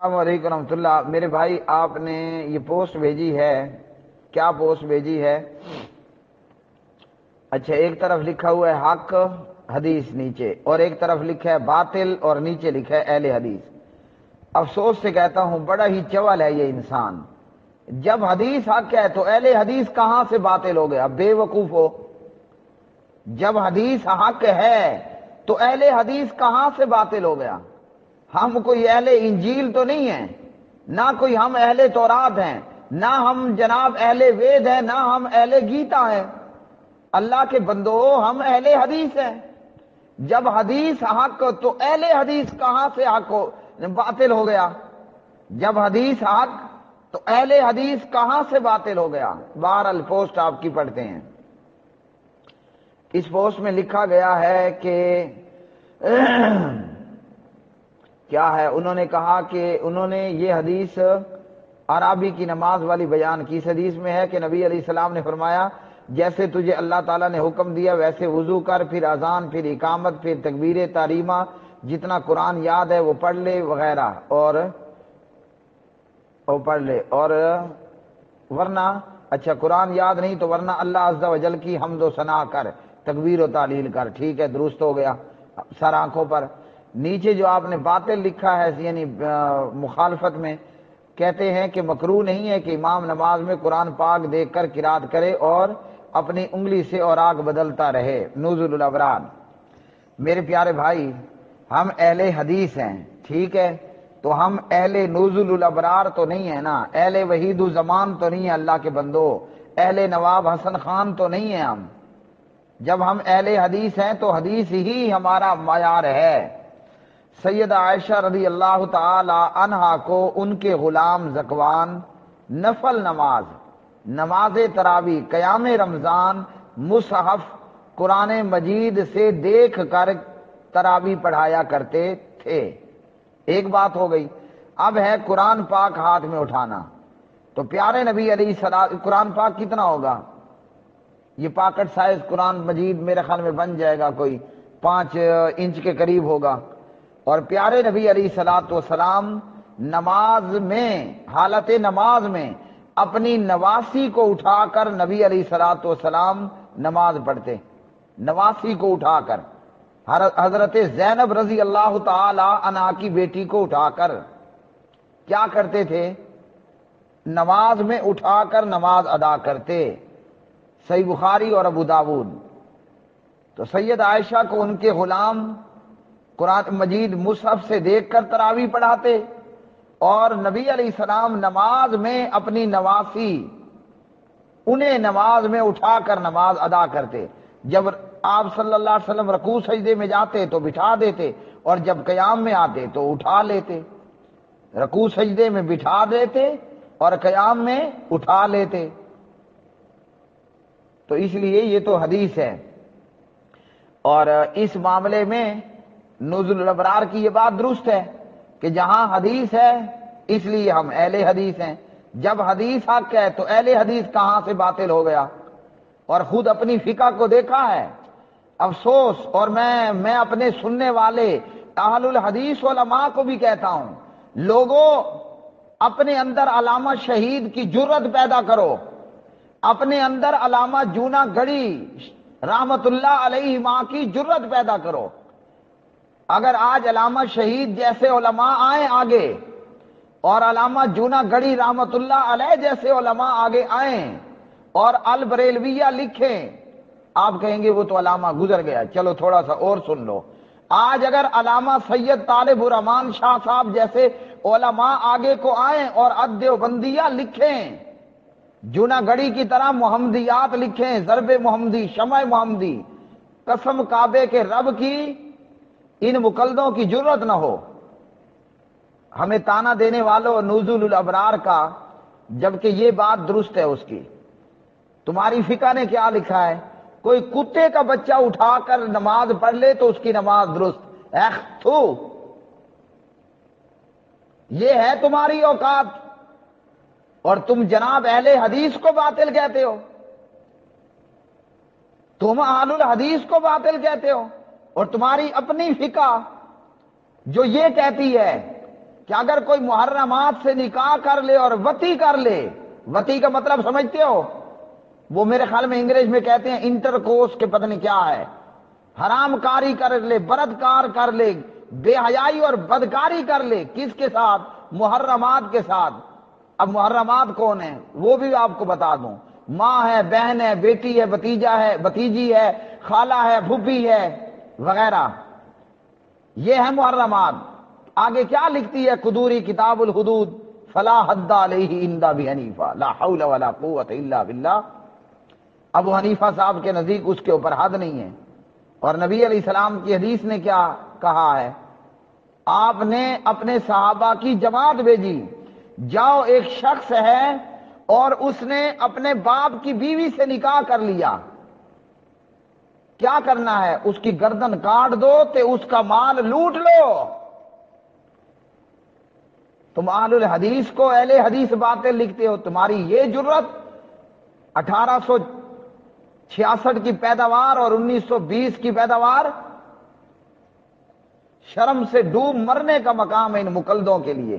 السلام علیکم رحمۃ اللہ. میرے بھائی آپ نے یہ پوسٹ بھیجی ہے، کیا پوسٹ بھیجی ہے؟ اچھا، ایک طرف لکھا ہوا ہے حق حدیث نیچے، اور ایک طرف لکھا ہے باطل اور نیچے لکھا ہے اہل حدیث. افسوس سے کہتا ہوں بڑا ہی چول ہے یہ انسان. جب حدیث حق ہے تو اہل حدیث کہاں سے باطل ہو گیا؟ بے وقوف ہو. جب حدیث حق ہے تو اہل حدیث کہاں سے باطل ہو گیا؟ ہم کوئی اہل انجیل تو نہیں ہیں، نہ کوئی ہم اہل تورات ہیں، نہ ہم جناب اہل وید ہیں، نہ ہم اہل گیتا ہیں. اللہ کے بندو، ہم اہل حدیث ہیں. جب حدیث حق تو اہل حدیث کہاں سے حق ہو باطل ہو گیا؟ جب حدیث حق تو اہل حدیث کہاں سے باطل ہو گیا؟ بہرحال پوسٹ آپ کی پڑھتے ہیں. اس پوسٹ میں لکھا گیا ہے کہ کیا ہے، انہوں نے کہا کہ انہوں نے یہ حدیث عرابی کی نماز والی بیان کی. اس حدیث میں ہے کہ نبی علیہ السلام نے فرمایا جیسے تجھے اللہ تعالیٰ نے حکم دیا ویسے وضو کر، پھر اذان، پھر اقامت، پھر تکبیر تحریمہ، جتنا قرآن یاد ہے وہ پڑھ لے وغیرہ، اور پڑھ لے. اور ورنہ اچھا قرآن یاد نہیں تو ورنہ اللہ عز و جل کی حمد و ثنا کر، تکبیر و تعلیل کر. ٹھیک ہے، درست ہو گیا سر آنکھوں پر. نیچے جو آپ نے باطل لکھا ہے یعنی مخالفت میں کہتے ہیں کہ مکروہ نہیں ہے کہ امام نماز میں قرآن پاک دیکھ کر قرات کرے اور اپنی انگلی سے اوراق بدلتا رہے. نزول الابرار. میرے پیارے بھائی، ہم اہل حدیث ہیں، ٹھیک ہے، تو ہم اہل نزول الابرار تو نہیں ہے نا، اہل وحید الزمان تو نہیں ہے اللہ کے بندو، اہل نواب حسن خان تو نہیں ہیں ہم. جب ہم اہل حدیث ہیں تو حدیث ہی ہمارا معیار ہے. سیدہ عائشہ رضی اللہ تعالی عنہا کو ان کے غلام زکوان نفل نماز تراویح، قیام رمضان، مصحف قرآن مجید سے دیکھ کر تراویح پڑھایا کرتے تھے. ایک بات ہو گئی. اب ہے قرآن پاک ہاتھ میں اٹھانا. تو پیارے نبی علیہ السلام، قرآن پاک کتنا ہوگا؟ یہ پاکٹ سائز قرآن مجید میرے خیال میں بن جائے گا، کوئی 5 انچ کے قریب ہوگا. اور پیارے نبی علیہ الصلوۃ والسلام نماز میں، حالت نماز میں اپنی نواسی کو اٹھا کر نبی علیہ الصلوۃ والسلام نماز پڑھتے. نواسی کو اٹھا کر، حضرت زینب رضی اللہ تعالی عنہا کی بیٹی کو اٹھا کر کیا کرتے تھے؟ نماز میں اٹھا کر نماز ادا کرتے. صحیح بخاری اور ابو داود. تو سید عائشہ کو ان کے غلام قرآن مجید مصحف سے دیکھ کر تراویح پڑھاتے، اور نبی علیہ السلام نماز میں اپنی نواسی انہیں نماز میں اٹھا کر نماز ادا کرتے. جب آپ صلی اللہ علیہ وسلم رکوع سجدے میں جاتے تو بٹھا دیتے، اور جب قیام میں آتے تو اٹھا لیتے. رکوع سجدے میں بٹھا دیتے اور قیام میں اٹھا لیتے. تو اس لیے یہ تو حدیث ہے. اور اس معاملے میں نزول الابرار کی یہ بات درست ہے کہ جہاں حدیث ہے اس لیے ہم اہل حدیث ہیں. جب حدیث حق ہے تو اہل حدیث کہاں سے باطل ہو گیا؟ اور خود اپنی فقہ کو دیکھا ہے. افسوس، اور میں اپنے سننے والے اہل الحدیث علماء کو بھی کہتا ہوں، لوگوں اپنے اندر علامہ شہید کی جرت پیدا کرو، اپنے اندر علامہ جونا گڑی رحمت اللہ علیہ ماں کی جرت پیدا کرو. اگر آج علامہ شہید جیسے علماء آئیں آگے، اور علامہ جونا گڑی رحمت اللہ علیہ جیسے علماء آگے آئیں اور البریلویہ لکھیں، آپ کہیں گے وہ تو علامہ گزر گیا، چلو تھوڑا سا اور سن لو. آج اگر علامہ سید طالب الرحمان شاہ صاحب جیسے علماء آگے کو آئیں اور دیوبندیہ لکھیں، جونا گڑی کی طرح محمدیات لکھیں، ضرب محمدی، شمع محمدی، قسم کعبے کے رب کی، ان مقلدوں کی جرت نہ ہو. ہمیں تانا دینے والوں نزول الابرار کا، جبکہ یہ بات درست ہے اس کی. تمہاری فقہ نے کیا لکھا ہے؟ کوئی کتے کا بچہ اٹھا کر نماز پڑھ لے تو اس کی نماز درست. تو یہ ہے تمہاری اوقات، اور تم جناب اہل حدیث کو باطل کہتے ہو، تم اہل الحدیث کو باطل کہتے ہو. اور تمہاری اپنی فقہ جو یہ کہتی ہے کہ اگر کوئی محرمات سے نکاح کر لے اور وطی کر لے، وطی کا مطلب سمجھتے ہو؟ وہ میرے خیال میں انگریز میں کہتے ہیں انٹر کورس کے، پتہ نہیں کیا ہے، حرام کاری کر لے، بدکار کر لے، بے حیائی اور بدکاری کر لے، کس کے ساتھ؟ محرمات کے ساتھ۔ اب محرمات کون ہیں وہ بھی آپ کو بتا دوں، ماں ہے، بہن ہے، بیٹی ہے، بھتیجا ہے، بھتیجی ہے، خالہ ہے، پھوپھی ہے وغیرہ، یہ ہے محرمات۔ آگے کیا لکھتی ہے قدوری کتاب الحدود؟ فلا حد علیہ عند ابی حنیفہ لا حول ولا قوۃ الا باللہ۔ ابو حنیفہ صاحب کے نزدیک اس کے اوپر حد نہیں ہے۔ اور نبی علیہ السلام کی حدیث نے کیا کہا ہے؟ آپ نے اپنے صحابہ کی جماعت بھیجی، جاؤ ایک شخص ہے اور اس نے اپنے باپ کی بیوی سے نکاح کر لیا، کیا کرنا ہے؟ اس کی گردن کاٹ دو تے اس کا مال لوٹ لو۔ تم اہل الحدیث کو اہل حدیث باتیں لکھتے ہو، تمہاری یہ جرت 1866 کی پیداوار اور 1920 کی پیداوار، شرم سے ڈوب مرنے کا مقام ہے ان مقلدوں کے لیے۔